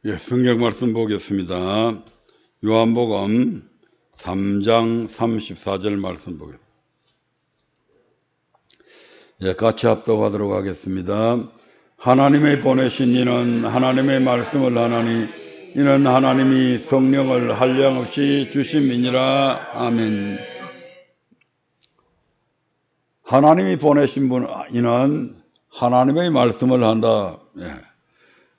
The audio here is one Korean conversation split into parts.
예, 성경 말씀 보겠습니다. 요한복음 3장 34절 말씀 보겠습니다. 예, 같이 합독하도록 하겠습니다. 하나님의 보내신 이는 하나님의 말씀을 하나니 이는 하나님이 성령을 한량없이 주심이니라. 아멘. 하나님이 보내신 분 이는 하나님의 말씀을 한다. 예.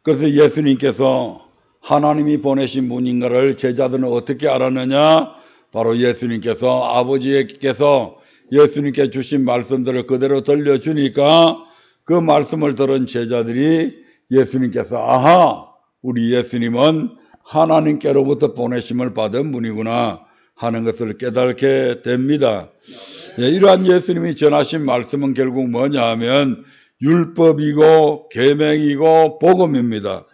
그래서 예수님께서 하나님이 보내신 분인가를 제자들은 어떻게 알았느냐? 바로 예수님께서 아버지께서 예수님께 주신 말씀들을 그대로 들려주니까 그 말씀을 들은 제자들이 예수님께서 아하, 우리 예수님은 하나님께로부터 보내심을 받은 분이구나 하는 것을 깨닫게 됩니다. 예, 이러한 예수님이 전하신 말씀은 결국 뭐냐 하면 율법이고 계명이고 복음입니다.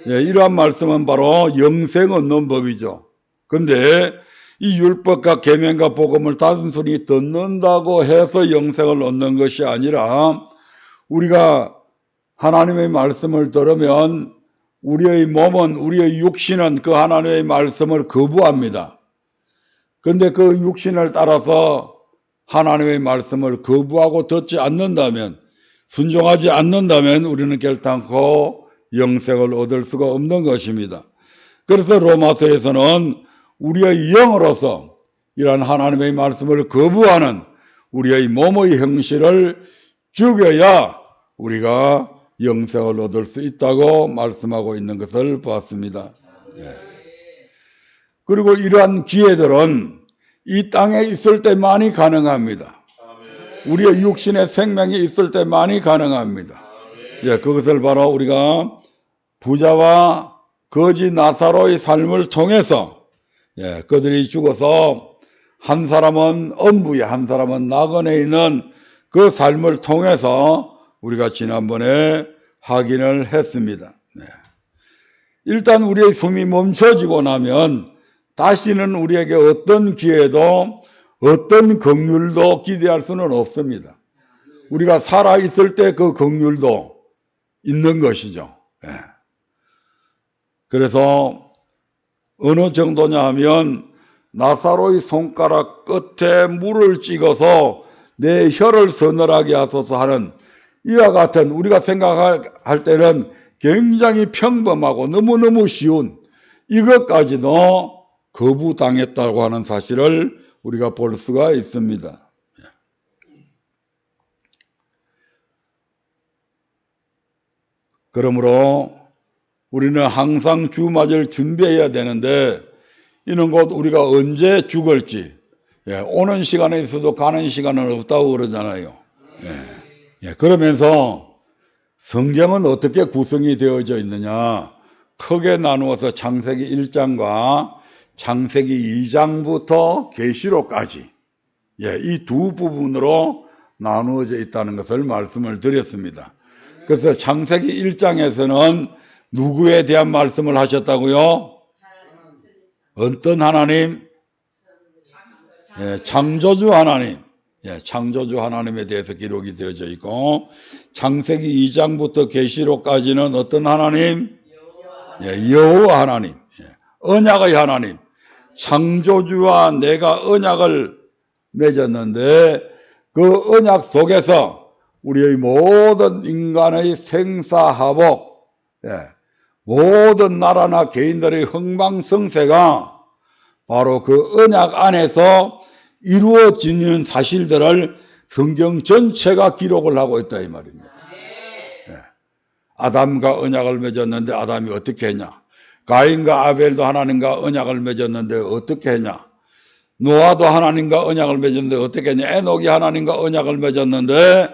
예, 이러한 말씀은 바로 영생 얻는 법이죠. 근데 이 율법과 계명과 복음을 단순히 듣는다고 해서 영생을 얻는 것이 아니라 우리가 하나님의 말씀을 들으면 우리의 몸은, 우리의 육신은 그 하나님의 말씀을 거부합니다. 근데 그 육신을 따라서 하나님의 말씀을 거부하고 듣지 않는다면, 순종하지 않는다면 우리는 결단코 영생을 얻을 수가 없는 것입니다. 그래서 로마서에서는 우리의 영으로서 이러한 하나님의 말씀을 거부하는 우리의 몸의 형실을 죽여야 우리가 영생을 얻을 수 있다고 말씀하고 있는 것을 보았습니다. 예. 그리고 이러한 기회들은 이 땅에 있을 때만이 가능합니다. 우리의 육신의 생명이 있을 때만이 가능합니다. 예, 그것을 바로 우리가 부자와 거지 나사로의 삶을 통해서, 예, 그들이 죽어서 한 사람은 엄부에 한 사람은 낙원에 있는 그 삶을 통해서 우리가 지난번에 확인을 했습니다. 네. 일단 우리의 숨이 멈춰지고 나면 다시는 우리에게 어떤 기회도 어떤 긍휼도 기대할 수는 없습니다. 우리가 살아있을 때 그 긍휼도 있는 것이죠. 예. 그래서 어느 정도냐 하면 나사로의 손가락 끝에 물을 찍어서 내 혀를 서늘하게 하소서 하는 이와 같은 우리가 생각할 때는 굉장히 평범하고 너무너무 쉬운 이것까지도 거부당했다고 하는 사실을 우리가 볼 수가 있습니다. 그러므로 우리는 항상 주맞을 준비해야 되는데 이는 곧 우리가 언제 죽을지, 예, 오는 시간에 있어도 가는 시간은 없다고 그러잖아요. 예, 그러면서 성경은 어떻게 구성이 되어져 있느냐? 크게 나누어서 창세기 1장과 창세기 2장부터 계시록까지, 예, 이 두 부분으로 나누어져 있다는 것을 말씀을 드렸습니다. 그래서 창세기 1장에서는 누구에 대한 말씀을 하셨다고요? 어떤 하나님? 예, 창조주 하나님. 예, 창조주 하나님에 대해서 기록이 되어져 있고, 창세기 2장부터 계시록까지는 어떤 하나님? 예, 여호와 하나님. 예, 언약의 하나님. 창조주와 내가 언약을 맺었는데 그 언약 속에서 우리의 모든 인간의 생사화복, 예, 모든 나라나 개인들의 흥망성쇠가 바로 그 언약 안에서 이루어지는 사실들을 성경 전체가 기록을 하고 있다 이 말입니다. 예. 아담과 언약을 맺었는데 아담이 어떻게 했냐? 가인과 아벨도 하나님과 언약을 맺었는데 어떻게 했냐? 노아도 하나님과 언약을 맺었는데 어떻게 했냐? 에녹이 하나님과 언약을 맺었는데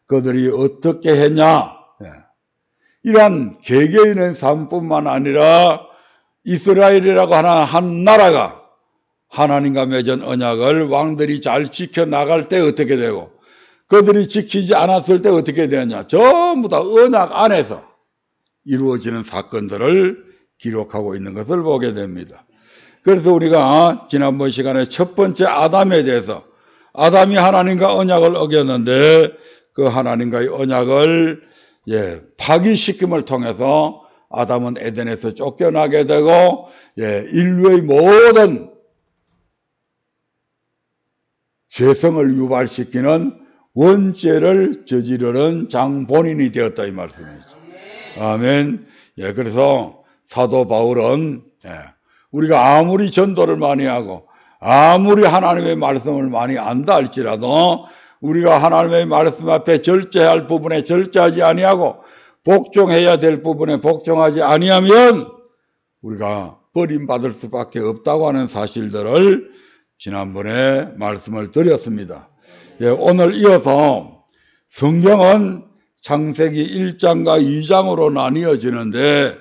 그들이 어떻게 했냐? 예. 이러한 개개인의 삶뿐만 아니라 이스라엘이라고 하는 한 나라가 하나님과 맺은 언약을 왕들이 잘 지켜나갈 때 어떻게 되고 그들이 지키지 않았을 때 어떻게 되느냐? 전부 다 언약 안에서 이루어지는 사건들을 기록하고 있는 것을 보게 됩니다. 그래서 우리가 지난번 시간에 첫 번째 아담에 대해서 아담이 하나님과 언약을 어겼는데 그 하나님과의 언약을, 예, 파기시킴을 통해서 아담은 에덴에서 쫓겨나게 되고 인류의 모든 죄성을 유발시키는 원죄를 저지르는 장본인이 되었다 이 말씀이죠. 아멘. 그래서 사도 바울은 우리가 아무리 전도를 많이 하고 아무리 하나님의 말씀을 많이 안다 할지라도 우리가 하나님의 말씀 앞에 절제할 부분에 절제하지 아니하고 복종해야 될 부분에 복종하지 아니하면 우리가 버림받을 수밖에 없다고 하는 사실들을 지난번에 말씀을 드렸습니다. 오늘 이어서 성경은 창세기 1장과 2장으로 나뉘어지는데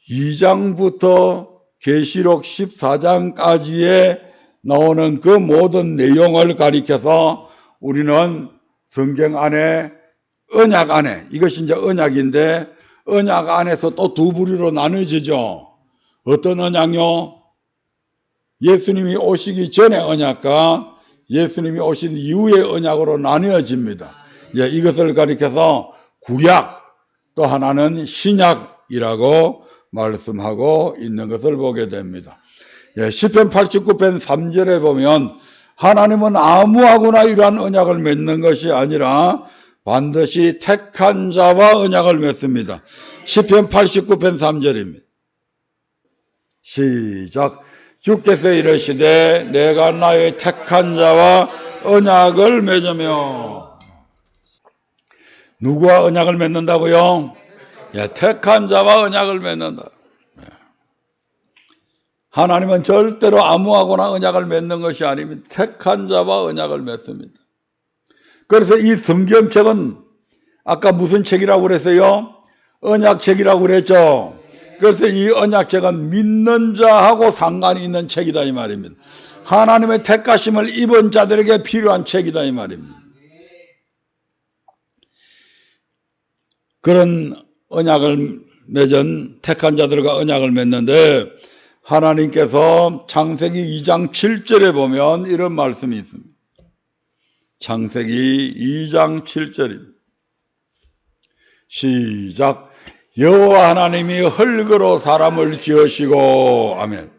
2장부터 계시록 14장까지에 나오는 그 모든 내용을 가리켜서 우리는 성경 안에 언약 안에 이것이 이제 언약인데 언약 안에서 또 두 부류로 나눠지죠. 어떤 언약요? 예수님이 오시기 전의 언약과 예수님이 오신 이후의 언약으로 나뉘어집니다. 이것을 가리켜서 구약 또 하나는 신약이라고 말씀하고 있는 것을 보게 됩니다. 시편 89편 3절에 보면 하나님은 아무하고나 이러한 언약을 맺는 것이 아니라 반드시 택한 자와 언약을 맺습니다. 시편 89편 3절입니다. 시작. 주께서 이르시되 내가 나의 택한 자와 언약을 맺으며. 누구와 언약을 맺는다고요? 택한 자와 언약을 맺는다. 하나님은 절대로 아무하고나 언약을 맺는 것이 아닙니다. 택한 자와 언약을 맺습니다. 그래서 이 성경책은 아까 무슨 책이라고 그랬어요? 언약책이라고 그랬죠. 그래서 이 언약책은 믿는 자하고 상관이 있는 책이다 이 말입니다. 하나님의 택하심을 입은 자들에게 필요한 책이다 이 말입니다. 그런 언약을 맺은 택한 자들과 언약을 맺는데 하나님께서 창세기 2장 7절에 보면 이런 말씀이 있습니다. 창세기 2장 7절입니다. 시작. 여호와 하나님이 흙으로 사람을 지으시고. 아멘.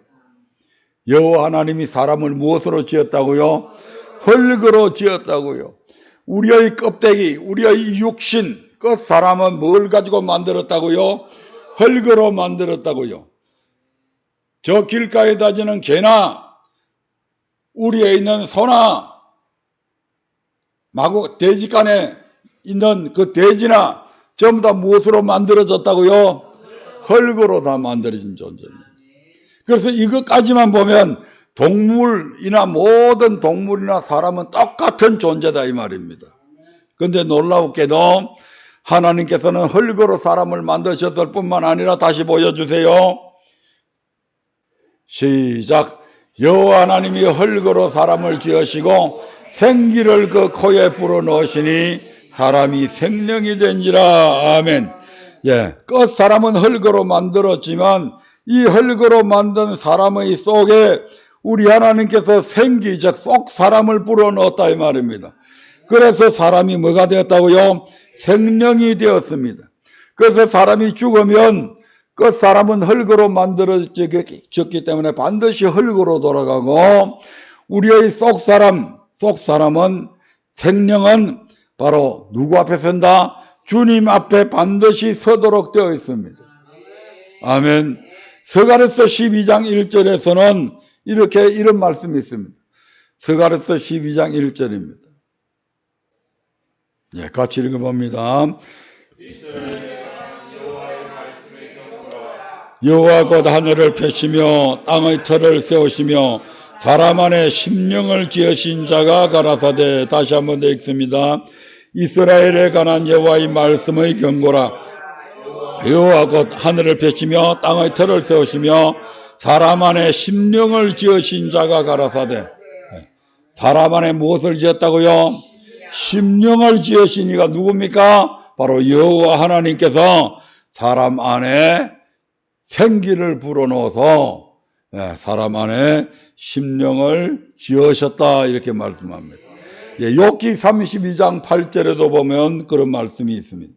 여호와 하나님이 사람을 무엇으로 지었다고요? 흙으로 지었다고요. 우리의 껍데기, 우리의 육신, 그 사람은 뭘 가지고 만들었다고요? 흙으로 만들었다고요. 저 길가에 다니는 개나 우리에 있는 소나 마구 돼지간에 있는 그 돼지나 전부 다 무엇으로 만들어졌다고요? 흙으로 다 만들어진 존재입니다. 그래서 이것까지만 보면 동물이나 모든 동물이나 사람은 똑같은 존재다 이 말입니다. 그런데 놀라웠게도 하나님께서는 흙으로 사람을 만드셨을 뿐만 아니라 다시 보여주세요. 시작. 여호와 하나님이 흙으로 사람을 지으시고 생기를 그 코에 불어넣으시니 사람이 생명이 된지라. 아멘. 끝 사람은 흙으로 만들었지만 이 흙으로 만든 사람의 속에 우리 하나님께서 생기, 즉 속 사람을 불어넣었다 이 말입니다. 그래서 사람이 뭐가 되었다고요? 생명이 되었습니다. 그래서 사람이 죽으면 그 사람은 흙으로 만들어졌기 때문에 반드시 흙으로 돌아가고 우리의 속 사람은 생명은 바로 누구 앞에 선다? 주님 앞에 반드시 서도록 되어 있습니다. 아멘. 스가랴서 12장 1절에서는 이런 말씀이 있습니다. 스가랴서 12장 1절입니다. 같이 읽어봅니다. 여호와 곧 하늘을 펴시며 땅의 터를 세우시며 사람 안에 심령을 지으신 자가 가라사대. 다시 한번 더 읽습니다. 이스라엘에 관한 여호와의 말씀의 경고라. 여호와 곧 하늘을 펴시며 땅의 터를 세우시며 사람 안에 심령을 지으신 자가 가라사대. 사람 안에 무엇을 지었다고요? 심령을 지으신 이가 누굽니까? 바로 여호와 하나님께서 사람 안에 생기를 불어넣어서 사람 안에 심령을 지으셨다 이렇게 말씀합니다. 욥기 32장 8절에도 보면 그런 말씀이 있습니다.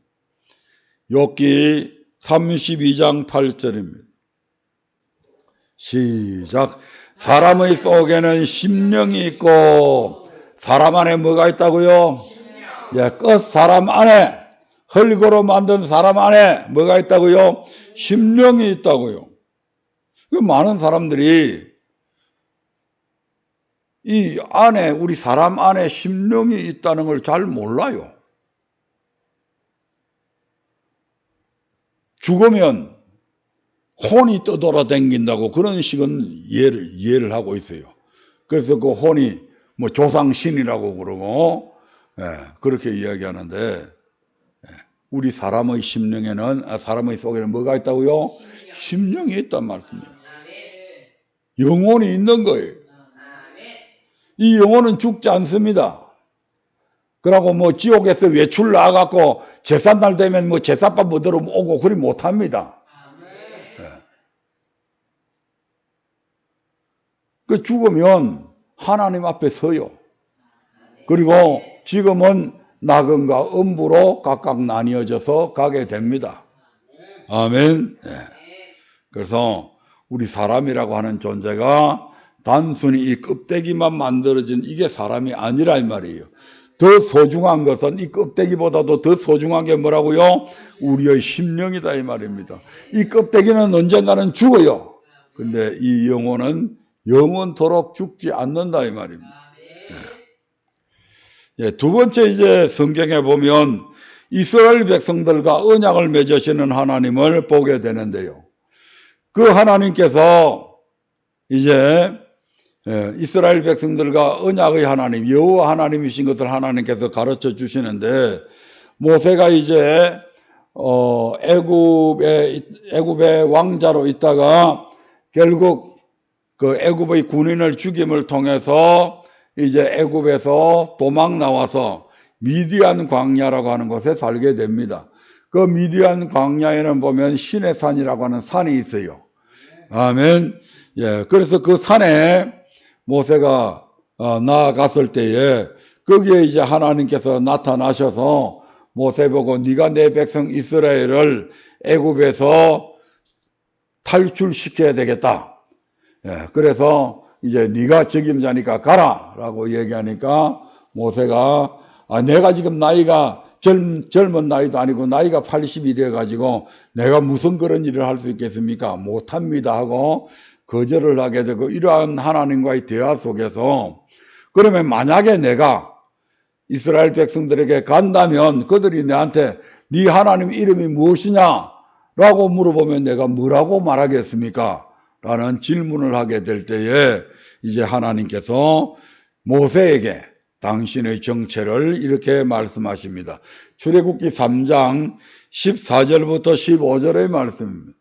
욥기 32장 8절입니다. 시작. 사람의 속에는 심령이 있고 사람 안에 뭐가 있다고요? 예, 끝 사람 안에, 흙으로 만든 사람 안에 뭐가 있다고요? 심령이 있다고요. 많은 사람들이 이 안에, 우리 사람 안에 심령이 있다는 걸 잘 몰라요. 죽으면 혼이 떠돌아다닌다고 그런 식은 이해를 하고 있어요. 그래서 그 혼이 뭐 조상신이라고 그러고, 예, 그렇게 이야기하는데, 우리 사람의 심령에는, 사람의 속에는 뭐가 있다고요? 심령이 있단 말씀이에요. 영혼이 있는 거예요. 이 영혼은 죽지 않습니다. 그러고 뭐 지옥에서 외출 나가갖고 제삿날 되면 뭐 제삿밥 먹으러 오고 그리 못합니다. 그 죽으면 하나님 앞에 서요. 그리고 지금은 낙원과 음부로 각각 나뉘어져서 가게 됩니다. 아멘. 네. 그래서 우리 사람이라고 하는 존재가 단순히 이 껍데기만 만들어진 이게 사람이 아니라 이 말이에요. 더 소중한 것은 이 껍데기보다도 더 소중한 게 뭐라고요? 우리의 심령이다 이 말입니다. 이 껍데기는 언젠가는 죽어요. 근데 이 영혼은 영원토록 죽지 않는다 이 말입니다. 예, 두 번째 이제 성경에 보면 이스라엘 백성들과 언약을 맺으시는 하나님을 보게 되는데요. 그 하나님께서 이제 이스라엘 백성들과 언약의 하나님, 여호와 하나님이신 것을 하나님께서 가르쳐 주시는데, 모세가 이제 애굽의 왕자로 있다가 결국 그 애굽의 군인을 죽임을 통해서 이제 애굽에서 도망 나와서 미디안 광야라고 하는 곳에 살게 됩니다. 그 미디안 광야에는 보면 시내산이라고 하는 산이 있어요. 아멘. 예, 그래서 그 산에 모세가 나아갔을 때에 거기에 이제 하나님께서 나타나셔서 모세 보고 네가 내 백성 이스라엘을 애굽에서 탈출시켜야 되겠다. 예, 그래서 이제 네가 책임자니까 가라라고 얘기하니까 모세가 내가 지금 나이가 젊은 나이도 아니고 나이가 80이 돼가지고 내가 무슨 그런 일을 할 수 있겠습니까? 못합니다 하고 거절을 하게 되고, 이러한 하나님과의 대화 속에서 그러면 만약에 내가 이스라엘 백성들에게 간다면 그들이 내한테 네 하나님 이름이 무엇이냐라고 물어보면 내가 뭐라고 말하겠습니까? 라는 질문을 하게 될 때에 이제 하나님께서 모세에게 당신의 정체를 이렇게 말씀하십니다. 출애굽기 3장 14절부터 15절의 말씀입니다.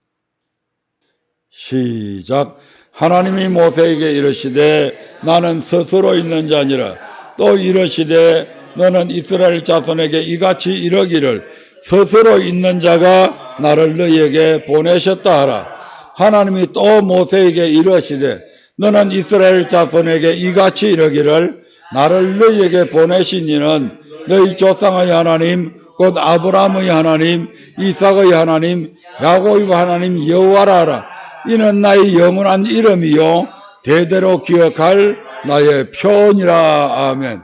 시작. 하나님이 모세에게 이르시되 나는 스스로 있는 자니라. 또 이르시되 너는 이스라엘 자손에게 이같이 이르기를 스스로 있는 자가 나를 너희에게 보내셨다 하라. 하나님이 또 모세에게 이르시되 너는 이스라엘 자손에게 이같이 이르기를 나를 너희에게 보내신 이는 너희 조상의 하나님 곧 아브라함의 하나님 이삭의 하나님 야곱의 하나님 여호와라 하라. 이는 나의 영원한 이름이요 대대로 기억할 나의 표현이라. 아멘.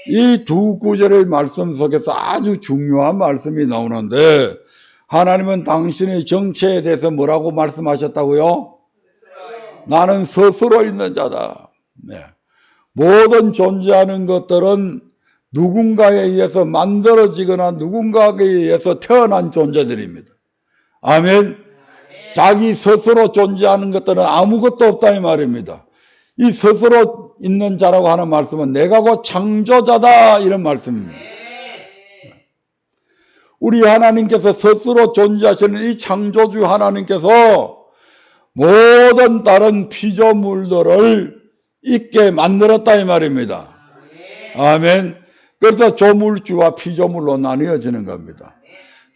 이 두 구절의 말씀 속에서 아주 중요한 말씀이 나오는데, 하나님은 당신의 정체에 대해서 뭐라고 말씀하셨다고요? 나는 스스로 있는 자다. 네. 모든 존재하는 것들은 누군가에 의해서 만들어지거나 누군가에 의해서 태어난 존재들입니다. 아멘. 자기 스스로 존재하는 것들은 아무것도 없다 이 말입니다. 이 스스로 있는 자라고 하는 말씀은 내가 곧 창조자다 이런 말씀입니다. 우리 하나님께서 스스로 존재하시는 이 창조주 하나님께서 모든 다른 피조물들을 있게 만들었다 이 말입니다. 아멘. 그래서 조물주와 피조물로 나뉘어지는 겁니다.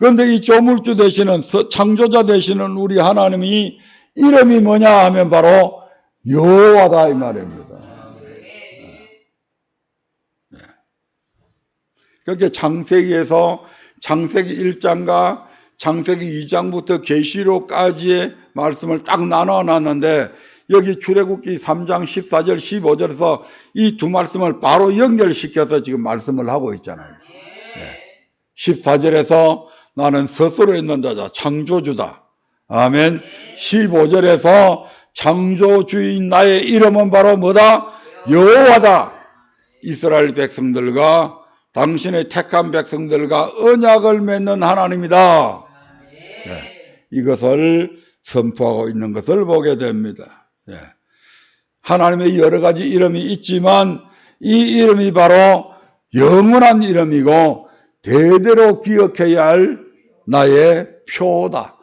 그런데 이 조물주 되시는, 창조자 되시는 우리 하나님이 이름이 뭐냐 하면 바로 여호와다 이 말입니다. 그렇게 창세기에서 창세기 1장과 창세기 2장부터 계시록까지의 말씀을 딱 나눠놨는데 여기 출애굽기 3장 14절 15절에서 이 두 말씀을 바로 연결시켜서 지금 말씀을 하고 있잖아요. 14절에서 나는 스스로 있는 자자 창조주다. 아멘. 15절에서 창조주인 나의 이름은 바로 뭐다? 여호와다. 이스라엘 백성들과 당신의 택한 백성들과 언약을 맺는 하나님이다. 이것을 선포하고 있는 것을 보게 됩니다. 하나님의 여러 가지 이름이 있지만 이 이름이 바로 영원한 이름이고 대대로 기억해야 할 나의 표다.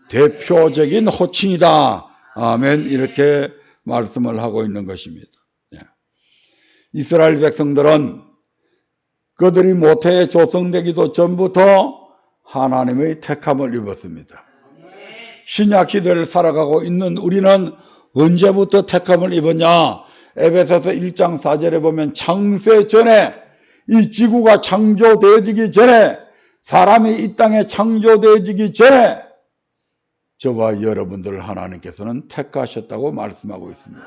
대표적인 호칭이다. 아멘. 이렇게 말씀을 하고 있는 것입니다. 이스라엘 백성들은 그들이 모태에 조성되기도 전부터 하나님의 택함을 입었습니다. 신약 시대를 살아가고 있는 우리는 언제부터 택함을 입었냐? 에베소서 1장 4절에 보면 창세 전에, 이 지구가 창조되어지기 전에, 사람이 이 땅에 창조되어지기 전에 저와 여러분들을 하나님께서는 택하셨다고 말씀하고 있습니다.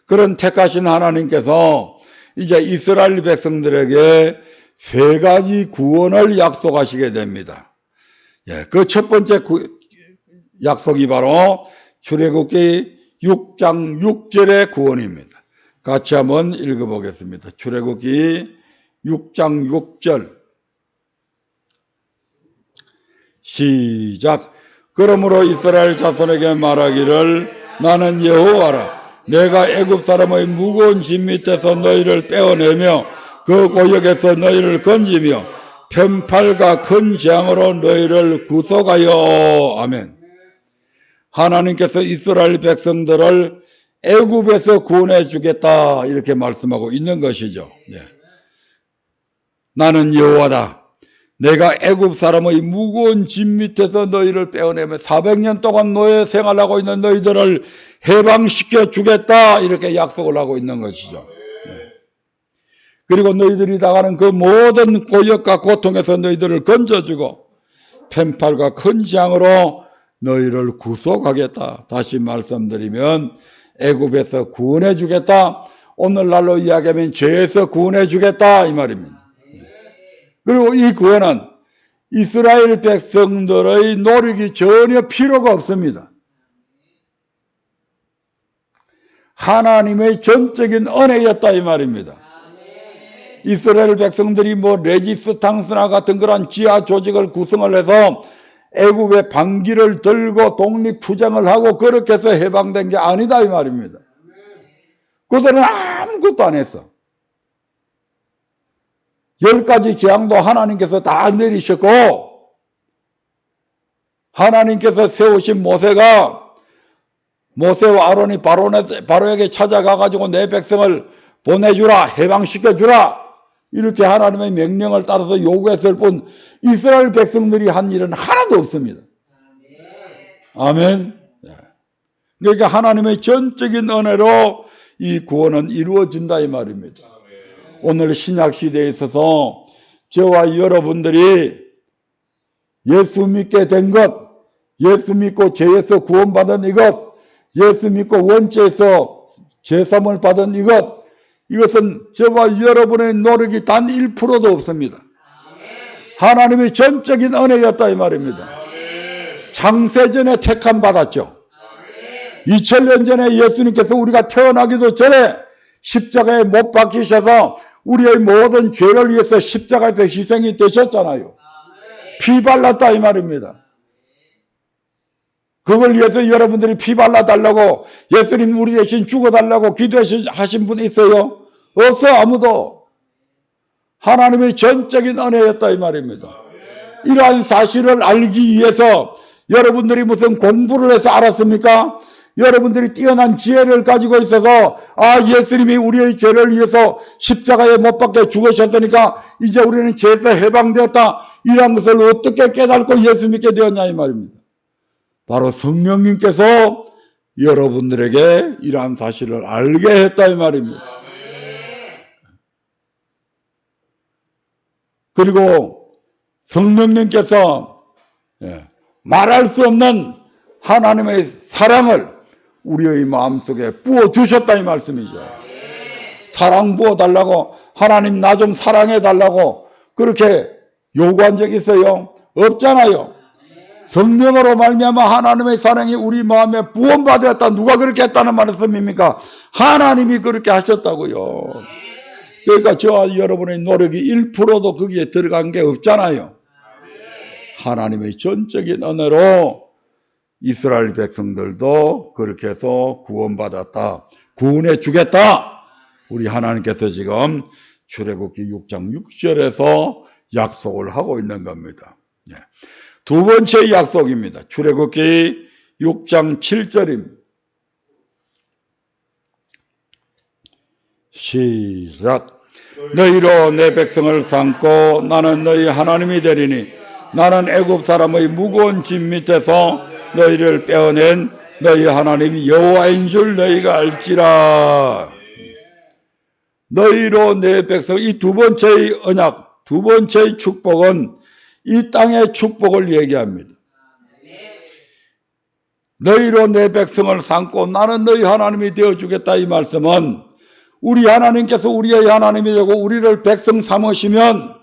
그런 택하신 하나님께서 이제 이스라엘 백성들에게 세 가지 구원을 약속하시게 됩니다. 그 첫 번째 약속이 바로 출애굽기 6장 6절의 구원입니다. 같이 한번 읽어보겠습니다. 출애굽기 6장 6절 시작. 그러므로 이스라엘 자손에게 말하기를 나는 여호와라. 내가 애굽 사람의 무거운 짐 밑에서 너희를 빼어내며 그 고역에서 너희를 건지며 편팔과 큰 재앙으로 너희를 구속하여. 아멘. 하나님께서 이스라엘 백성들을 애굽에서 구원해 주겠다 이렇게 말씀하고 있는 것이죠. 나는 여호와다. 내가 애굽 사람의 무거운 짐 밑에서 너희를 빼어내며 400년 동안 노예 생활하고 있는 너희들을 해방시켜 주겠다 이렇게 약속을 하고 있는 것이죠. 그리고 너희들이 당하는 그 모든 고역과 고통에서 너희들을 건져주고 편팔과 큰 재앙으로 너희를 구속하겠다. 다시 말씀드리면 애굽에서 구원해 주겠다. 오늘날로 이야기하면 죄에서 구원해 주겠다 이 말입니다. 그리고 이 구원은 이스라엘 백성들의 노력이 전혀 필요가 없습니다. 하나님의 전적인 은혜였다 이 말입니다. 이스라엘 백성들이 레지스탕스나 같은 그런 지하 조직을 구성을 해서 애굽의 반기를 들고 독립투쟁을 하고 그렇게 해서 해방된 게 아니다 이 말입니다. 그들은 아무것도 안 했어. 10가지 재앙도 하나님께서 다 내리셨고 하나님께서 세우신 모세와 아론이 바로에게 찾아가가지고 내 백성을 보내주라, 해방시켜주라 이렇게 하나님의 명령을 따라서 요구했을 뿐 이스라엘 백성들이 한 일은 하나도 없습니다. 아멘. 그러니까 하나님의 전적인 은혜로 이 구원은 이루어진다 이 말입니다. 오늘 신약시대에 있어서 저와 여러분들이 예수 믿게 된 것, 예수 믿고 죄에서 구원받은 이것, 예수 믿고 원죄에서 제삼을 받은 이것은 저와 여러분의 노력이 단 1%도 없습니다. 하나님의 전적인 은혜였다 이 말입니다. 창세전에 택함 받았죠. 2000년 전에 예수님께서 우리가 태어나기도 전에 십자가에 못 박히셔서 우리의 모든 죄를 위해서 십자가에서 희생이 되셨잖아요. 피 발랐다 이 말입니다. 그걸 위해서 여러분들이 피 발라달라고 예수님 우리 대신 죽어달라고 기도하신 분 있어요? 없어 아무도. 하나님의 전적인 은혜였다 이 말입니다. 이러한 사실을 알기 위해서 여러분들이 무슨 공부를 해서 알았습니까? 여러분들이 뛰어난 지혜를 가지고 있어서 예수님이 우리의 죄를 위해서 십자가에 못 박혀 죽으셨으니까 이제 우리는 죄에서 해방되었다. 이러한 것을 어떻게 깨닫고 예수 믿게 되었냐 이 말입니다. 바로 성령님께서 여러분들에게 이러한 사실을 알게 했다 이 말입니다. 그리고 성령님께서 말할 수 없는 하나님의 사랑을 우리의 마음속에 부어주셨다 이 말씀이죠. 사랑 부어달라고, 하나님 나 좀 사랑해달라고 그렇게 요구한 적 있어요? 없잖아요. 성령으로 말미암아 하나님의 사랑이 우리 마음에 부원받았다. 누가 그렇게 했다는 말씀입니까? 하나님이 그렇게 하셨다고요. 그러니까 저와 여러분의 노력이 1%도 거기에 들어간 게 없잖아요. 하나님의 전적인 은혜로 이스라엘 백성들도 그렇게 해서 구원받았다. 구원해 주겠다. 우리 하나님께서 지금 출애굽기 6장 6절에서 약속을 하고 있는 겁니다. 두 번째 약속입니다. 출애굽기 6장 7절입니다. 시작. 너희로 내 백성을 삼고 나는 너희 하나님이 되리니 나는 애굽 사람의 무거운 짐 밑에서 너희를 빼어낸 너희 하나님 여호와인 줄 너희가 알지라. 너희로 내 백성, 이 두 번째의 언약, 두 번째의 축복은 이 땅의 축복을 얘기합니다. 너희로 내 백성을 삼고 나는 너희 하나님이 되어주겠다 이 말씀은 우리 하나님께서 우리의 하나님이 되고 우리를 백성 삼으시면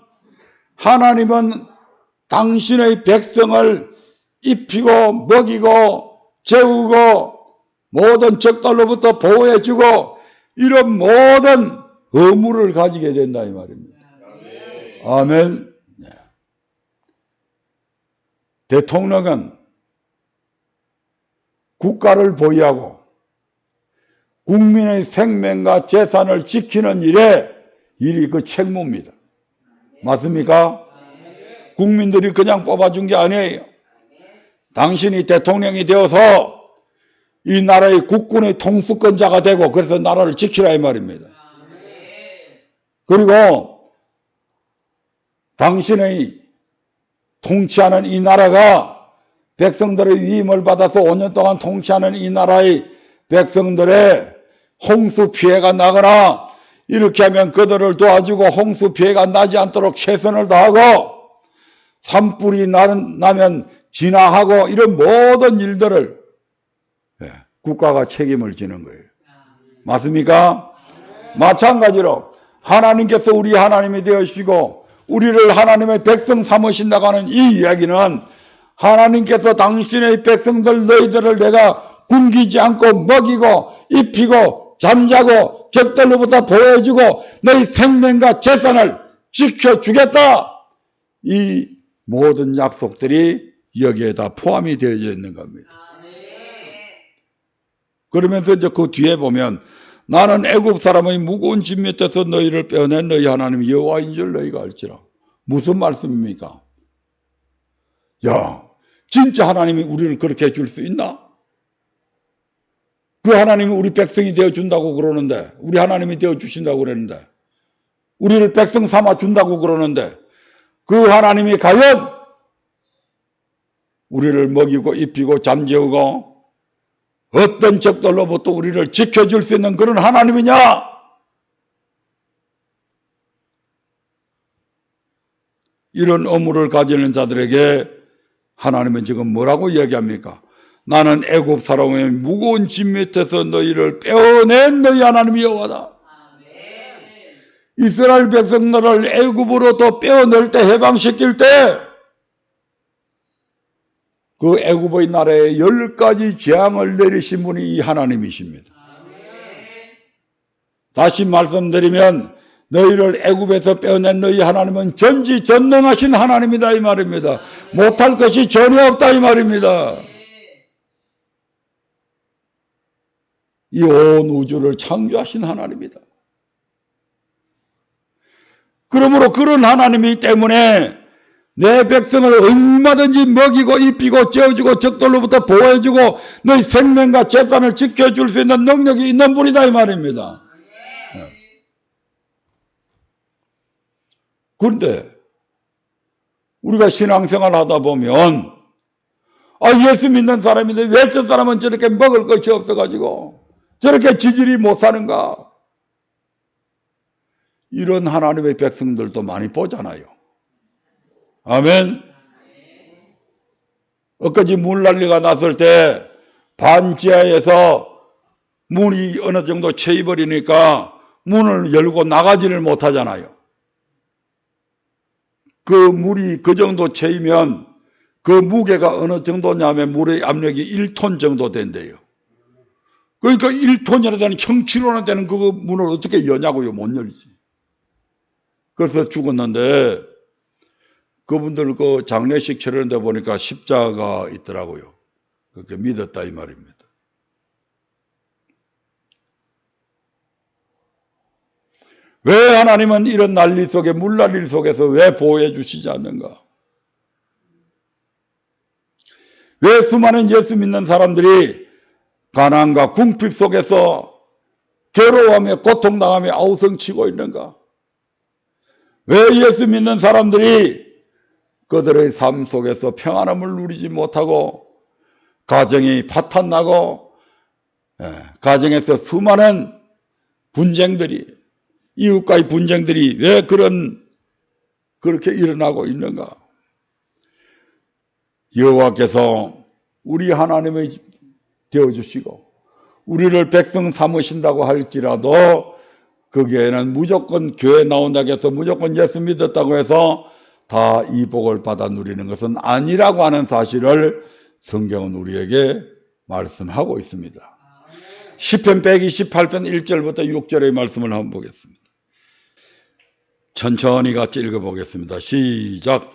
하나님은 당신의 백성을 입히고 먹이고 재우고 모든 적들로부터 보호해주고 이런 모든 의무를 가지게 된다 이 말입니다. 아멘. 네. 대통령은 국가를 보위하고 국민의 생명과 재산을 지키는 일이 그 책무입니다. 맞습니까? 국민들이 그냥 뽑아준 게 아니에요. 당신이 대통령이 되어서 이 나라의 국군의 통수권자가 되고 그래서 나라를 지키라 이 말입니다. 그리고 당신의 통치하는 이 나라가 백성들의 위임을 받아서 5년 동안 통치하는 이 나라의 백성들의 홍수 피해가 나거나 이렇게 하면 그들을 도와주고 홍수 피해가 나지 않도록 최선을 다하고 산불이 나면 진화하고 이런 모든 일들을 국가가 책임을 지는 거예요. 맞습니까? 마찬가지로 하나님께서 우리 하나님이 되어주시고 우리를 하나님의 백성 삼으신다고 하는 이 이야기는 하나님께서 당신의 백성들 너희들을 내가 굶기지 않고 먹이고 입히고 잠자고 적들로부터 보호해주고 너희 생명과 재산을 지켜주겠다. 이 모든 약속들이 여기에 다 포함이 되어 있는 겁니다. 그러면서 이제 그 뒤에 보면 나는 애굽 사람의 무거운 짐 밑에서 너희를 빼어낸 너희 하나님 여호와인 줄 너희가 알지라. 무슨 말씀입니까? 야, 진짜 하나님이 우리를 그렇게 해줄 수 있나? 그 하나님이 우리 백성이 되어준다고 그러는데, 우리 하나님이 되어주신다고 그러는데, 우리를 백성 삼아준다고 그러는데, 그 하나님이 과연 우리를 먹이고 입히고 잠재우고 어떤 적들로부터 우리를 지켜줄 수 있는 그런 하나님이냐? 이런 의무를 가지는 자들에게 하나님은 지금 뭐라고 이야기합니까? 나는 애굽 사람의 무거운 짐 밑에서 너희를 빼어낸 너희 하나님이 여호와다. 이스라엘 백성들을 애굽으로부터 빼어낼 때, 해방시킬 때 그 애굽의 나라에 10가지 재앙을 내리신 분이 이 하나님이십니다. 다시 말씀드리면 너희를 애굽에서 빼어낸 너희 하나님은 전지전능하신 하나님이다 이 말입니다. 못할 것이 전혀 없다 이 말입니다. 이 온 우주를 창조하신 하나님이다. 그러므로 그런 하나님이기 때문에 내 백성을 얼마든지 먹이고 입히고 재워주고 적들로부터 보호해주고 너희 생명과 재산을 지켜줄 수 있는 능력이 있는 분이다 이 말입니다. 그런데 우리가 신앙생활 하다 보면 예수 믿는 사람인데 왜 저 사람은 저렇게 먹을 것이 없어가지고 저렇게 지질이 못 사는가? 이런 하나님의 백성들도 많이 보잖아요. 아멘. 엊그제 물난리가 났을 때 반지하에서 문이 어느 정도 채워버리니까 문을 열고 나가지를 못하잖아요. 그 물이 그 정도 채이면 그 무게가 어느 정도냐면 물의 압력이 1톤 정도 된대요. 그러니까 1톤이나 되는 1000kg나 되는 그 문을 어떻게 여냐고요. 못 열지. 그래서 죽었는데 그분들 그 장례식 치르는데 보니까 십자가 있더라고요. 그렇게 믿었다 이 말입니다. 왜 하나님은 이런 난리 속에 물난리 속에서 왜 보호해 주시지 않는가? 왜 수많은 예수 믿는 사람들이 가난과 궁핍 속에서 괴로워하며 고통당하며 아우성치고 있는가? 왜 예수 믿는 사람들이 그들의 삶 속에서 평안함을 누리지 못하고 가정이 파탄나고 가정에서 수많은 분쟁들이 이웃과의 분쟁들이 왜 그렇게 일어나고 있는가? 여호와께서 우리 하나님의 되어주시고 우리를 백성 삼으신다고 할지라도 거기에는 무조건 교회 나온다고 해서 무조건 예수 믿었다고 해서 다 이 복을 받아 누리는 것은 아니라고 하는 사실을 성경은 우리에게 말씀하고 있습니다. 시편 128편 1절부터 6절의 말씀을 한번 보겠습니다. 천천히 같이 읽어보겠습니다. 시작.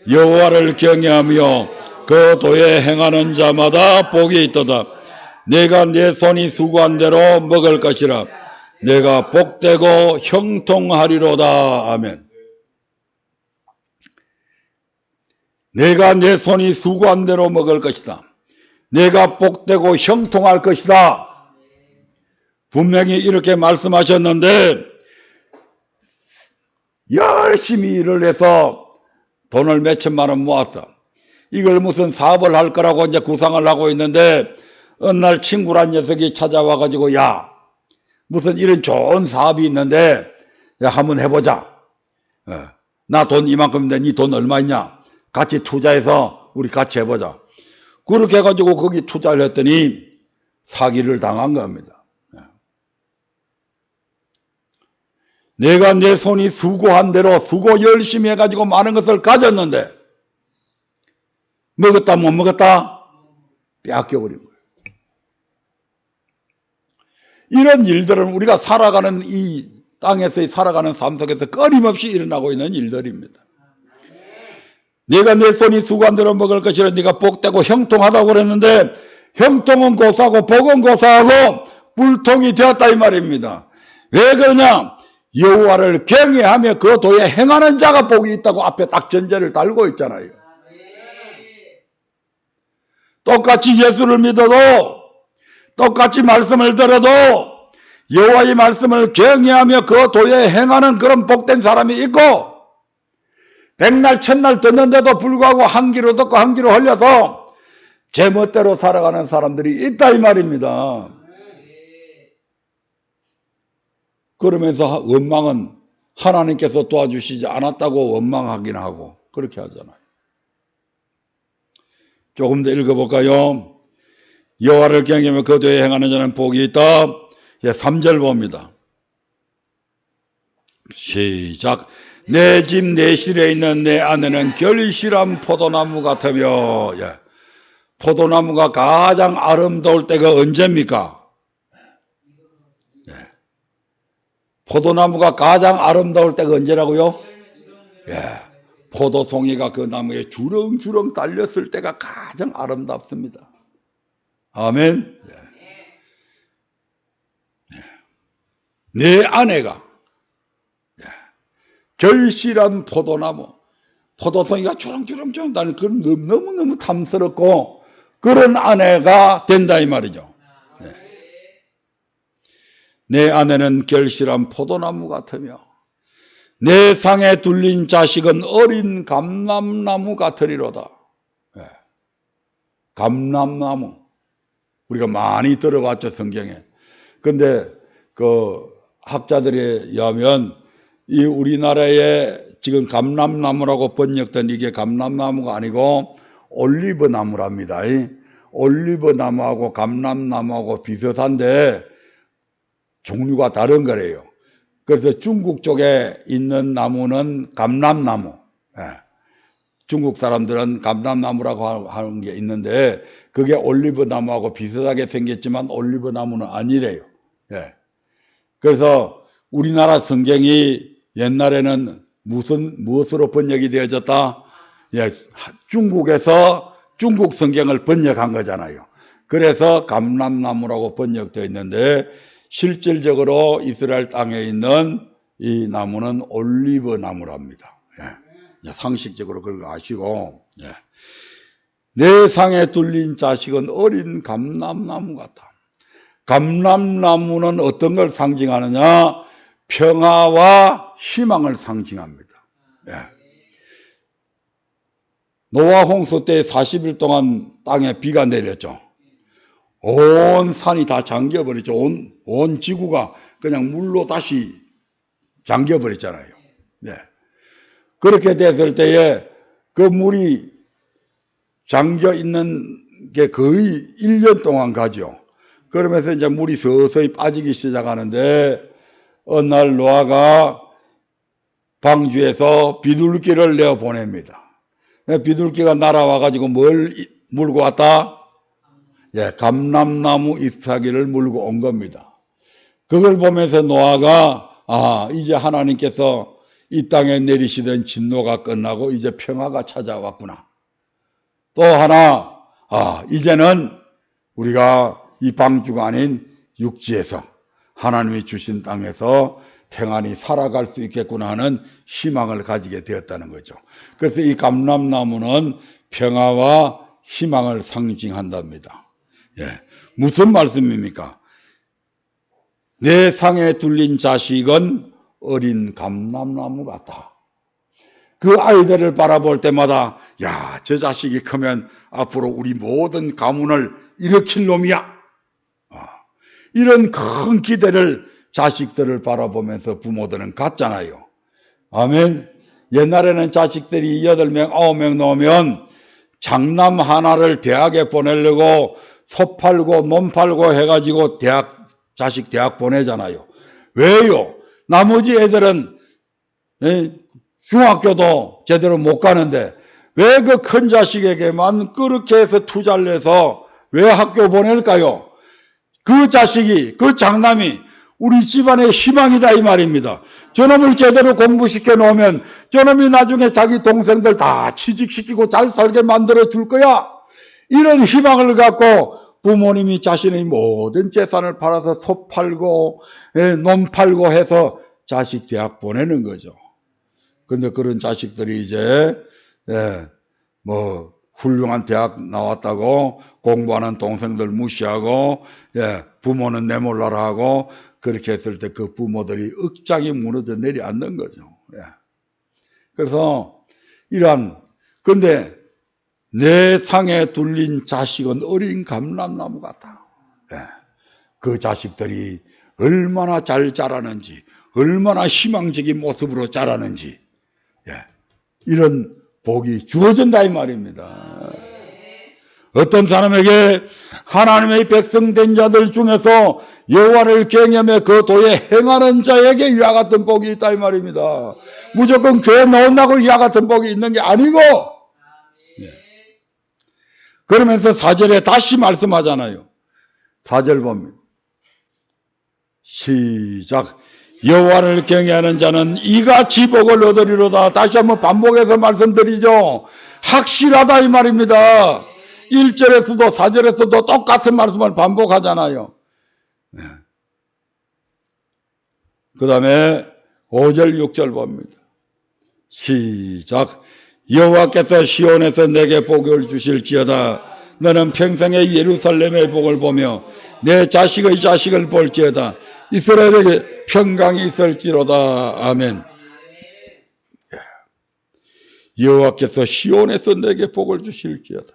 여호와를 경외하며 그 도에 행하는 자마다 복이 있도다. 내가 내 손이 수고한 대로 먹을 것이라. 내가 복되고 형통하리로다. 아멘. 내가 내 손이 수고한 대로 먹을 것이다. 내가 복되고 형통할 것이다. 분명히 이렇게 말씀하셨는데 열심히 일을 해서 돈을 몇천만 원 모았어. 이걸 무슨 사업을 할 거라고 이제 구상을 하고 있는데 어느 날 친구란 녀석이 찾아와가지고 야 무슨 이런 좋은 사업이 있는데 야 한번 해보자. 나 돈 이만큼인데 니 돈 얼마 있냐? 같이 투자해서 우리 같이 해보자. 그렇게 해가지고 거기 투자를 했더니 사기를 당한 겁니다. 내가 내 손이 수고한 대로 수고 열심히 해가지고 많은 것을 가졌는데 먹었다 못 먹었다? 빼앗겨버린 거예요. 이런 일들은 우리가 살아가는 이 땅에서의 살아가는 삶 속에서 끊임없이 일어나고 있는 일들입니다. 내가 내 손이 수고한 대로 먹을 것이라 네가 복되고 형통하다고 그랬는데 형통은 고사하고 복은 고사하고 불통이 되었다 이 말입니다. 왜 그러냐? 여호와를 경외하며 그 도에 행하는 자가 복이 있다고 앞에 딱 전제를 달고 있잖아요. 똑같이 예수를 믿어도 똑같이 말씀을 들어도 여호와의 말씀을 경외하며 그 도에 행하는 그런 복된 사람이 있고 백날 천날 듣는데도 불구하고 한 귀로 듣고 한 귀로 흘려서 제멋대로 살아가는 사람들이 있다 이 말입니다. 그러면서 원망은 하나님께서 도와주시지 않았다고 원망하긴 하고 그렇게 하잖아요. 조금 더 읽어볼까요? 여호와를 경외하며 그 도에 행하는 자는 복이 있다. 3절 봅니다. 시작. 내 집 내실에 있는 내 아내는 결실한 포도나무 같으며 포도나무가 가장 아름다울 때가 언제입니까? 포도나무가 가장 아름다울 때가 언제라고요? 포도송이가 그 나무에 주렁주렁 달렸을 때가 가장 아름답습니다. 아멘. 내 아내가 결실한 포도나무, 포도송이가 주렁주렁 달린 그런 너무너무 탐스럽고 그런 아내가 된다 이 말이죠. 내 아내는 결실한 포도나무 같으며 내 상에 둘린 자식은 어린 감람나무 같으리로다. 감람나무 우리가 많이 들어봤죠 성경에. 근데 그 학자들에 의하면 이 우리나라의 지금 감람나무라고 번역된 이게 감람나무가 아니고 올리브나무랍니다. 올리브나무하고 감람나무하고 비슷한데 종류가 다른 거래요. 그래서 중국 쪽에 있는 나무는 감람나무. 중국 사람들은 감람나무라고 하는 게 있는데 그게 올리브나무하고 비슷하게 생겼지만 올리브나무는 아니래요. 그래서 우리나라 성경이 옛날에는 무엇으로 번역이 되어졌다? 중국에서 중국 성경을 번역한 거잖아요. 그래서 감람나무라고 번역되어 있는데 실질적으로 이스라엘 땅에 있는 이 나무는 올리브나무랍니다. 상식적으로 그걸 아시고, 내 상에 둘린 자식은 어린 감람나무 같다. 감람나무는 어떤 걸 상징하느냐? 평화와 희망을 상징합니다. 노아 홍수 때 40일 동안 땅에 비가 내렸죠. 온 산이 다 잠겨버렸죠. 온 지구가 그냥 물로 다시 잠겨버렸잖아요. 그렇게 됐을 때에 그 물이 잠겨 있는 게 거의 1년 동안 가죠. 그러면서 이제 물이 서서히 빠지기 시작하는데 어느 날 노아가 방주에서 비둘기를 내어 보냅니다. 비둘기가 날아와가지고 뭘 물고 왔다? 감람나무 잎사귀를 물고 온 겁니다. 그걸 보면서 노아가 이제 하나님께서 이 땅에 내리시던 진노가 끝나고 이제 평화가 찾아왔구나. 또 하나 이제는 우리가 이 방주가 아닌 육지에서 하나님이 주신 땅에서 평안히 살아갈 수 있겠구나 하는 희망을 가지게 되었다는 거죠. 그래서 이 감람나무는 평화와 희망을 상징한답니다. 무슨 말씀입니까? 내 상에 둘린 자식은 어린 감람나무 같다. 그 아이들을 바라볼 때마다 저 자식이 크면 앞으로 우리 모든 가문을 일으킬 놈이야. 이런 큰 기대를 자식들을 바라보면서 부모들은 갖잖아요. 아멘. 옛날에는 자식들이 8명, 9명 나오면 장남 하나를 대학에 보내려고 소 팔고 몸 팔고 해가지고 자식 대학 보내잖아요. 왜요? 나머지 애들은 중학교도 제대로 못 가는데 왜 그 큰 자식에게만 그렇게 해서 투자를 해서 왜 학교 보낼까요? 그 자식이, 그 장남이 우리 집안의 희망이다 이 말입니다. 저놈을 제대로 공부시켜 놓으면 저놈이 나중에 자기 동생들 다 취직시키고 잘 살게 만들어 줄 거야. 이런 희망을 갖고 부모님이 자신의 모든 재산을 팔아서 소 팔고 논 팔고 해서 자식 대학 보내는 거죠. 근데 그런 자식들이 이제 훌륭한 대학 나왔다고 공부하는 동생들 무시하고 부모는 내몰라라 하고 그렇게 했을 때 그 부모들이 억장이 무너져 내려앉는 거죠. 그래서 근데 내 상에 둘린 자식은 어린 감람나무 같다. 그 자식들이 얼마나 잘 자라는지, 얼마나 희망적인 모습으로 자라는지, 이런 복이 주어진다 이 말입니다. 어떤 사람에게 하나님의 백성된 자들 중에서 여호와를 경외하며 그 도에 행하는 자에게 이와 같은 복이 있다 이 말입니다. 무조건 교회 나온다고 이와 같은 복이 있는 게 아니고, 그러면서 4절에 다시 말씀하잖아요. 4절 봅니다. 시작. 여호와를 경외하는 자는 이같이 복을 얻으리로다. 다시 한번 반복해서 말씀드리죠. 확실하다 이 말입니다. 1절에서도 4절에서도 똑같은 말씀을 반복하잖아요. 그 다음에 5절 6절 봅니다. 시작. 여호와께서 시온에서 내게 복을 주실지어다. 너는 평생의 예루살렘의 복을 보며 내 자식의 자식을 볼지어다. 이스라엘에게 평강이 있을지로다. 아멘. 여호와께서 시온에서 내게 복을 주실지어다.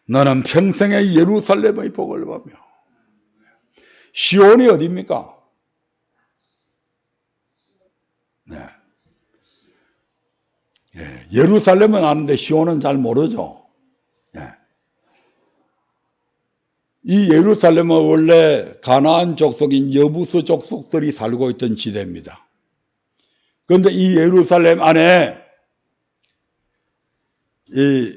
너는 평생의 예루살렘의 복을 보며. 시온이 어디입니까? 예루살렘은 아는데 시온은 잘 모르죠. 이 예루살렘은 원래 가나안 족속인 여부스 족속들이 살고 있던 지대입니다. 그런데 이 예루살렘 안에 이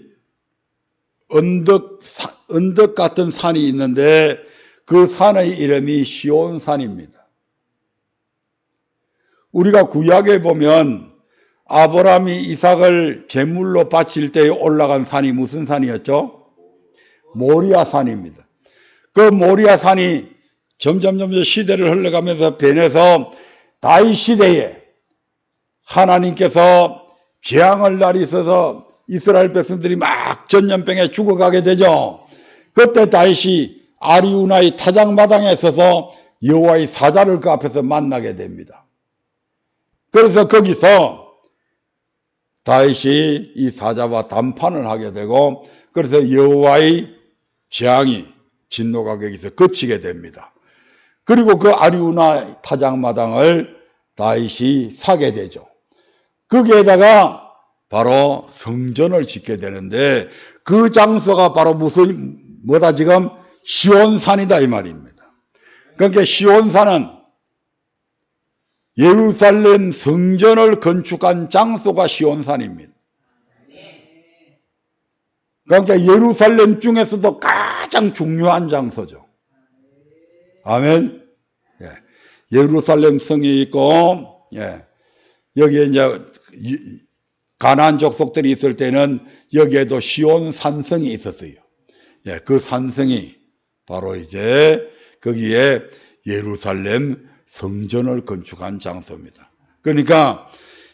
언덕 같은 산이 있는데 그 산의 이름이 시온산입니다. 우리가 구약에 보면 아브라함이 이삭을 제물로 바칠 때 올라간 산이 무슨 산이었죠? 모리아산입니다. 그 모리아산이 점점 시대를 흘러가면서 변해서 다윗 시대에 하나님께서 재앙을 날리셔서 이스라엘 백성들이 막 전염병에 죽어가게 되죠. 그때 다윗이 아리우나의 타작마당에 서서 여호와의 사자를 그 앞에서 만나게 됩니다. 그래서 거기서 다윗이 이 사자와 담판을 하게 되고 그래서 여호와의 재앙이 진노가 거기서 그치게 됩니다. 그리고 그 아리우나 타작마당을 다윗이 사게 되죠. 거기에다가 바로 성전을 짓게 되는데 그 장소가 바로 뭐다 지금 시온산이다 이 말입니다. 그러니까 시온산은 예루살렘 성전을 건축한 장소가 시온산입니다. 그러니까 예루살렘 중에서도 가장 중요한 장소죠. 아멘. 예루살렘 성이 있고 여기에 이제 가나안 족속들이 있을 때는 여기에도 시온 산성이 있었어요. 그 산성이 바로 이제 거기에 예루살렘 성전을 건축한 장소입니다. 그러니까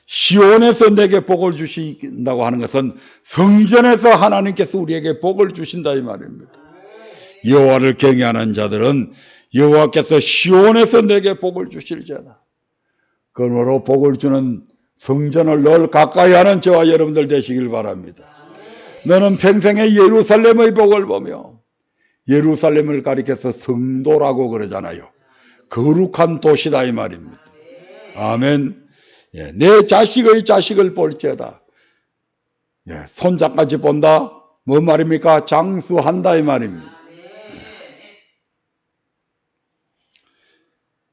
시온에서 내게 복을 주신다고 하는 것은 성전에서 하나님께서 우리에게 복을 주신다 이 말입니다. 여호와를 경외하는 자들은 여호와께서 시온에서 내게 복을 주실지어다. 그러므로 복을 주는 성전을 늘 가까이 하는 저와 여러분들 되시길 바랍니다. 너는 평생에 예루살렘의 복을 보며 예루살렘을 가리켜서 성도라고 그러잖아요. 거룩한 도시다 이 말입니다. 아멘. 내 자식의 자식을 볼지어다. 손자까지 본다. 뭔 말입니까? 장수한다 이 말입니다.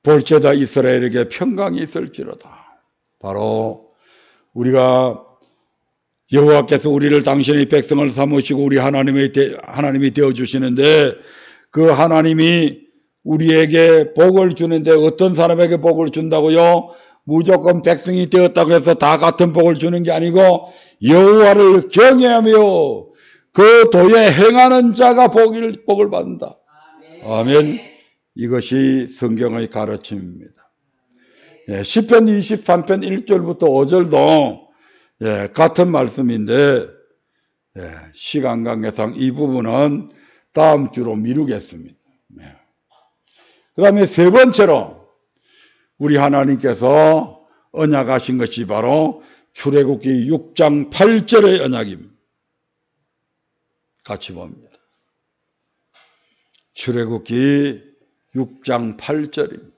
볼지어다 이스라엘에게 평강이 있을지로다. 바로 우리가 여호와께서 우리를 당신의 백성을 삼으시고 우리 하나님이 되어주시는데 그 하나님이 우리에게 복을 주는데 어떤 사람에게 복을 준다고요? 무조건 백성이 되었다고 해서 다 같은 복을 주는 게 아니고 여호와를 경외하며 그 도에 행하는 자가 복을 받는다. 아멘. 이것이 성경의 가르침입니다. 시편 23편 1절부터 5절도 같은 말씀인데 시간 관계상 이 부분은 다음 주로 미루겠습니다. 그 다음에 세 번째로 우리 하나님께서 언약하신 것이 바로 출애굽기 6장 8절의 언약입니다. 같이 봅니다. 출애굽기 6장 8절입니다.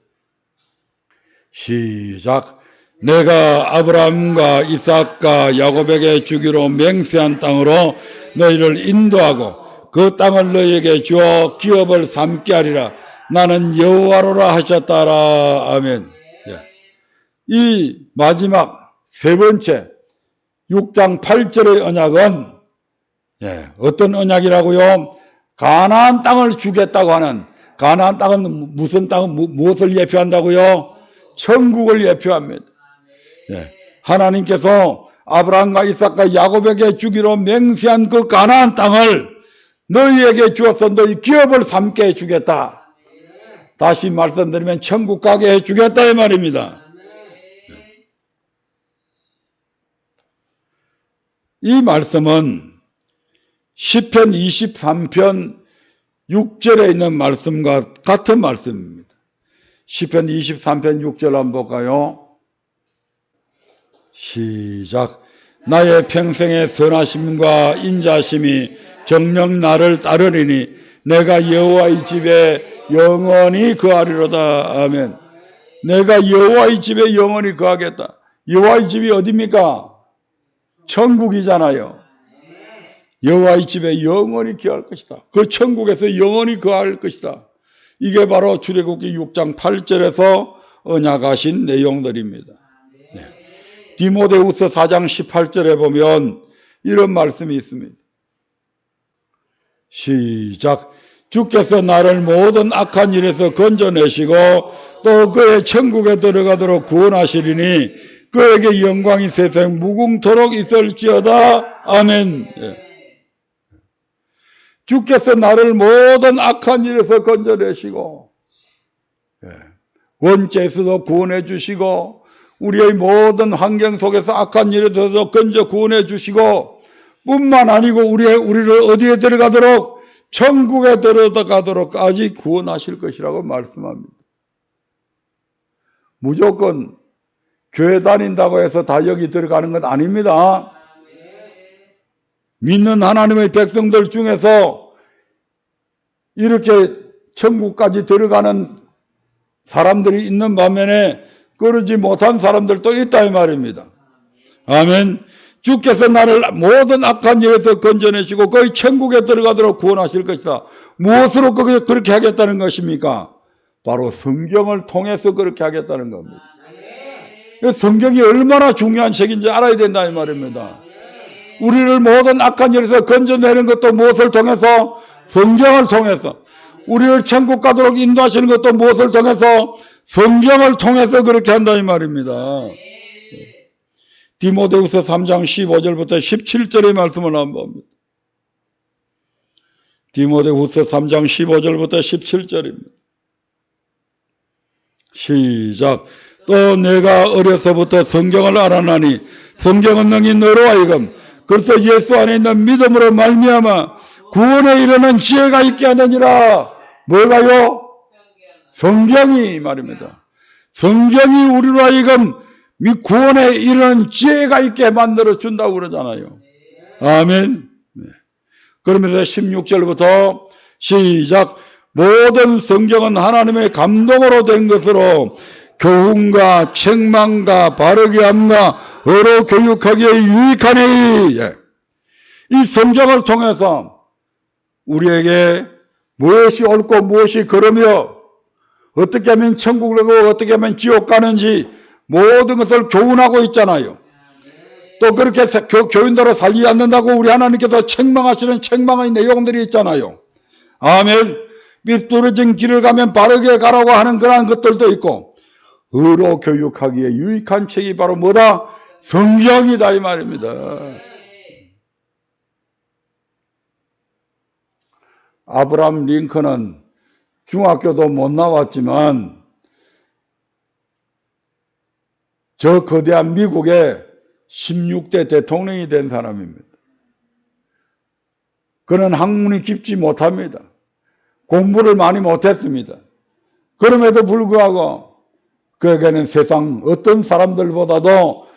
시작. 내가 아브라함과 이삭과 야곱에게 주기로 맹세한 땅으로 너희를 인도하고 그 땅을 너희에게 주어 기업을 삼게 하리라. 나는 여호와로라 하셨다라. 아멘. 이 마지막 세 번째 6장 8절의 언약은 어떤 언약이라고요? 가나안 땅을 주겠다고 하는, 가나안 땅은 무슨 땅, 무엇을 예표한다고요? 천국을 예표합니다. 하나님께서 아브라함과 이삭과 야곱에게 주기로 맹세한 그 가나안 땅을 너희에게 주어서 너희 기업을 삼게 해주겠다. 다시 말씀드리면 천국 가게 해주겠다 이 말입니다. 이 말씀은 시편 23편 6절에 있는 말씀과 같은 말씀입니다. 시편 23편 6절 한번 볼까요? 시작. 나의 평생의 선하심과 인자심이 정녕 나를 따르리니 내가 여호와의 집에 영원히 거하리로다. 아멘. 내가 여호와의 집에 영원히 거하겠다. 여호와의 집이 어디입니까? 천국이잖아요. 여호와의 집에 영원히 거할 것이다. 그 천국에서 영원히 거할 것이다. 이게 바로 출애굽기 6장 8절에서 언약하신 내용들입니다. 네. 디모데후서 4장 18절에 보면 이런 말씀이 있습니다. 시작. 주께서 나를 모든 악한 일에서 건져내시고 또 그의 천국에 들어가도록 구원하시리니 그에게 영광이 세상 무궁토록 있을지어다. 아멘. 예. 주께서 나를 모든 악한 일에서 건져내시고 원죄에서도 구원해 주시고 우리의 모든 환경 속에서 악한 일에서도 건져 구원해 주시고 뿐만 아니고 우리를 어디에 들어가도록 천국에 들어가도록까지 구원하실 것이라고 말씀합니다. 무조건 교회 다닌다고 해서 다 여기 들어가는 건 아닙니다. 믿는 하나님의 백성들 중에서 이렇게 천국까지 들어가는 사람들이 있는 반면에 그러지 못한 사람들도 있다 이 말입니다. 아멘. 주께서 나를 모든 악한 일에서 건져내시고 거의 천국에 들어가도록 구원하실 것이다. 무엇으로 그렇게 하겠다는 것입니까? 바로 성경을 통해서 그렇게 하겠다는 겁니다. 성경이 얼마나 중요한 책인지 알아야 된다 이 말입니다. 우리를 모든 악한 일에서 건져내는 것도 무엇을 통해서? 성경을 통해서. 우리를 천국 가도록 인도하시는 것도 무엇을 통해서? 성경을 통해서 그렇게 한다 이 말입니다. 디모데후서 3장 15절부터 17절의 말씀을 한번 봅니다. 디모데후서 3장 15절부터 17절입니다. 시작. 또 내가 어려서부터 성경을 알아나니 성경은 능히 너로 하여금 그래서 예수 안에 있는 믿음으로 말미암아 구원에 이르는 지혜가 있게 하느니라. 뭐가요? 성경이 말입니다. 성경이 우리로 하여금 구원에 이르는 지혜가 있게 만들어 준다고 그러잖아요. 아멘. 네. 그러면서 16절부터 시작. 모든 성경은 하나님의 감동으로 된 것으로 교훈과 책망과 바르게 함과 어로 교육하기에 유익하니. 이 성경을 통해서 우리에게 무엇이 옳고 무엇이 그르며 어떻게 하면 천국을 가고 어떻게 하면 지옥 가는지 모든 것을 교훈하고 있잖아요. 또 그렇게 교훈대로 살지 않는다고 우리 하나님께서 책망하시는 책망의 내용들이 있잖아요. 아멘. 삐뚤어진 길을 가면 바르게 가라고 하는 그런 것들도 있고 의로 교육하기에 유익한 책이 바로 뭐다? 성경이다 이 말입니다. 아브라함 링컨은 중학교도 못 나왔지만 저 거대한 미국의 16대 대통령이 된 사람입니다. 그는 학문이 깊지 못합니다. 공부를 많이 못했습니다. 그럼에도 불구하고 그에게는 세상 어떤 사람들보다도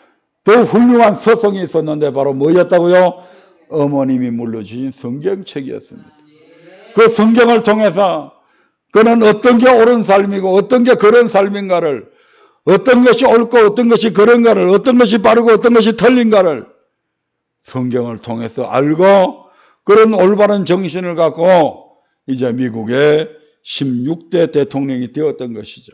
더 훌륭한 서성이 있었는데 바로 뭐였다고요? 어머님이 물려주신 성경책이었습니다. 그 성경을 통해서 그는 어떤 게 옳은 삶이고 어떤 게 그런 삶인가를, 어떤 것이 옳고 어떤 것이 그런가를, 어떤 것이 바르고 어떤 것이 틀린가를 성경을 통해서 알고 그런 올바른 정신을 갖고 이제 미국의 16대 대통령이 되었던 것이죠.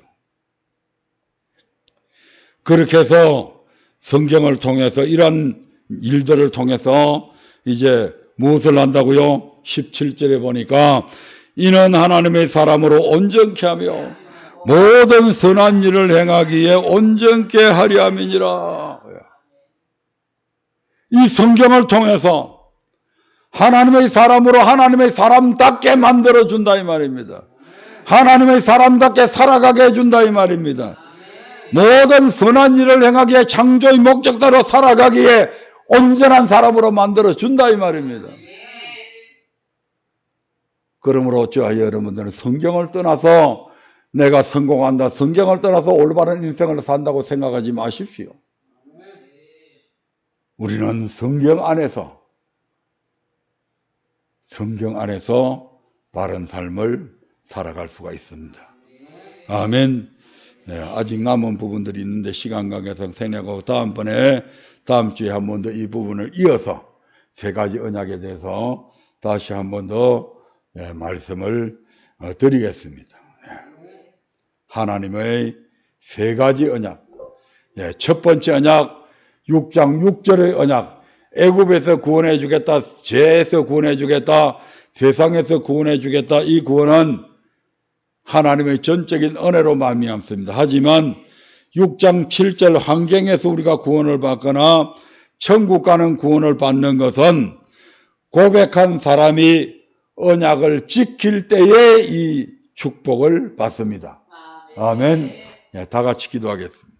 그렇게 해서 성경을 통해서 이런 일들을 통해서 이제 무엇을 한다고요? 17절에 보니까 이는 하나님의 사람으로 온전케 하며 모든 선한 일을 행하기에 온전케 하려 함이니라. 이 성경을 통해서 하나님의 사람으로 하나님의 사람답게 만들어준다 이 말입니다. 하나님의 사람답게 살아가게 해준다 이 말입니다. 모든 선한 일을 행하기에 창조의 목적대로 살아가기에 온전한 사람으로 만들어준다 이 말입니다. 그러므로 어찌하여 여러분들은 성경을 떠나서 내가 성공한다, 성경을 떠나서 올바른 인생을 산다고 생각하지 마십시오. 우리는 성경 안에서 바른 삶을 살아갈 수가 있습니다. 아멘. 네, 아직 남은 부분들이 있는데 시간 관계상 생략하고 다음번에 다음 주에 한 번 더 이 부분을 이어서 세 가지 언약에 대해서 다시 한 번 더 말씀을 드리겠습니다. 하나님의 세 가지 언약. 첫 번째 언약, 6장 6절의 언약. 애굽에서 구원해 주겠다, 죄에서 구원해 주겠다, 세상에서 구원해 주겠다. 이 구원은 하나님의 전적인 은혜로 말미암습니다. 하지만 6장 7절 환경에서 우리가 구원을 받거나 천국 가는 구원을 받는 것은 고백한 사람이 언약을 지킬 때에 이 축복을 받습니다. 아멘. 다 같이 기도하겠습니다.